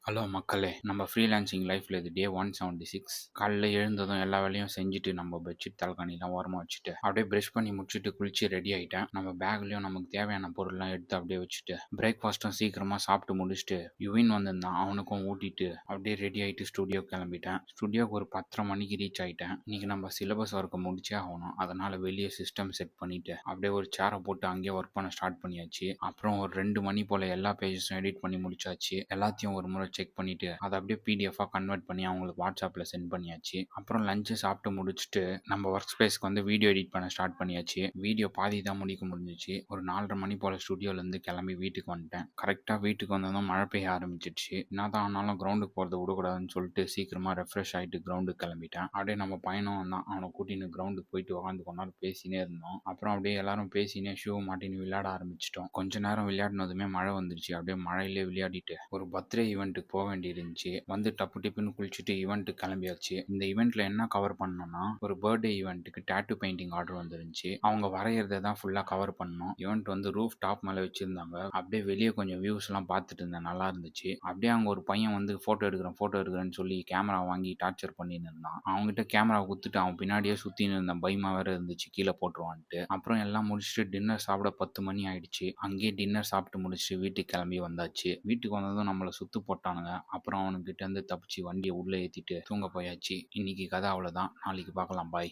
Hello மக்களே! நம்ம freelancing லைஃப்ல இது டே 176. காலைல எழுந்ததும் எல்லா வேலையும் செஞ்சுட்டு, நம்ம பெட்ஷீட், தலகாணிலாம் ஓரமா வச்சுட்டு, அப்படியே பிரஷ் பண்ணி முடிச்சுட்டு குளிச்சு ரெடி ஆயிட்டேன். நம்ம பேக்லயும் நமக்கு தேவையான பொருள்லாம் எடுத்து அப்படியே வச்சுட்டு, பிரேக்ஃபாஸ்ட்டும் சீக்கிரமா சாப்பிட்டு முடிச்சுட்டு, யுவின் வந்திருந்தான். அவனுக்கும் ஊட்டிட்டு, அப்படியே ரெடி ஆயிட்டு ஸ்டுடியோ கிளம்பிட்டேன். ஸ்டுடியோக்கு ஒரு 10:30 மணிக்கு ரீச் ஆயிட்டேன். இன்னைக்கு நம்ம சிலபஸ் ஒர்க்கை முடிச்சே ஆகணும். அதனால வெளியே சிஸ்டம் செட் பண்ணிட்டு, அப்படியே ஒரு சேரை போட்டு அங்கேயே ஒர்க் பண்ண ஸ்டார்ட் பண்ணியாச்சு. அப்புறம் ஒரு 2 மணி போல எல்லா பேஜஸும் எடிட் பண்ணி முடிச்சாச்சு. எல்லாத்தையும் ஒரு முறை செக் பண்ணிட்டு அதை அப்படியே பிடிஎஃபாக கன்வெர்ட் பண்ணி அவங்களுக்கு வாட்ஸ்அப்பில் சென்ட் பண்ணியாச்சு. அப்புறம் லஞ்சு சாப்பிட்டு முடிச்சுட்டு நம்ம ஒர்க் ஸ்பேஸ்க்கு வந்து வீடியோ எடிட் பண்ண ஸ்டார்ட் பண்ணியாச்சு. வீடியோ பாதி தான் முடிக்க முடிஞ்சிச்சு. ஒரு 4:30 மணி போல் ஸ்டுடியோலேருந்து கிளம்பி வீட்டுக்கு வந்துட்டேன். கரெக்டாக வீட்டுக்கு வந்ததும் மழை பெய்ய ஆரம்பிச்சிடுச்சு. என்னதான் ஆனாலும் கிரவுண்டுக்கு போகிறது விடக்கூடாதுன்னு சொல்லிட்டு சீக்கிரமாக ரெஃப்ரெஷ் ஆகிட்டு கிரவுண்டுக்கு கிளம்பிட்டேன். அப்படியே நம்ம பையனும் வந்தான். அவனை கூட்டின்னு கிரவுண்டுக்கு போயிட்டு உட்காந்து கொஞ்ச நேரம் பேசினே இருந்தோம். அப்புறம் அப்படியே எல்லாரும் பேசினே ஷூ மாட்டின்னு விளையாட ஆரம்பிச்சிட்டோம். கொஞ்ச நேரம் விளையாடினதுமே மழை வந்துருச்சு. அப்படியே மழையிலே விளையாடிட்டு ஒரு பர்த்டே ஈவெண்ட்டுக்கு போக வேண்டியிருந்துச்சு. வந்து டப்பு டிப்புன்னு குளிச்சுட்டு ஈவெண்ட்டுக்கு கிளம்பியாச்சு. இந்த ஈவெண்ட்ல என்ன கவர் பண்ணோம்னா, ஒரு பர்த்டே ஈவெண்ட்டுக்கு டாட்டூ பெயிண்டிங் ஆர்டர் வந்துருந்துச்சு. அவங்க வரைகிறத தான் ஃபுல்லா கவர் பண்ணோம். ஈவெண்ட் வந்து ரூஃப் டாப் மேல வச்சிருந்தாங்க. அப்படியே வெளியே கொஞ்சம் வியூஸ் எல்லாம் பார்த்துட்டு இருந்தேன். நல்லா இருந்துச்சு. அப்படியே அங்க ஒரு பையன் வந்து போட்டோ எடுக்கிறேன்னு சொல்லி கேமரா வாங்கி டார்ச்சர் பண்ணின்னு இருந்தான். அவங்ககிட்ட கேமரா குத்துட்டு அவன் பின்னாடியே சுத்தின்னு இருந்தேன். பயமா வேற இருந்துச்சு கீழே போட்டுருவான்ட்டு. அப்புறம் எல்லாம் முடிச்சுட்டு டின்னர் சாப்பிட 10 மணி ஆயிடுச்சு. அங்கேயே டின்னர் சாப்பிட்டு முடிச்சுட்டு வீட்டுக்கு கிளம்பி வந்தாச்சு. வீட்டுக்கு வந்ததும் நம்மளை சுத்து போட்டானுங்க. அப்புறம் அவனுக்கிட்ட இருந்து தப்பிச்சு வண்டியை உள்ள ஏத்திட்டு தூங்க போயாச்சு. இன்னைக்கு கதை அவ்வளவுதான். நாளைக்கு பார்க்கலாம். பாய்.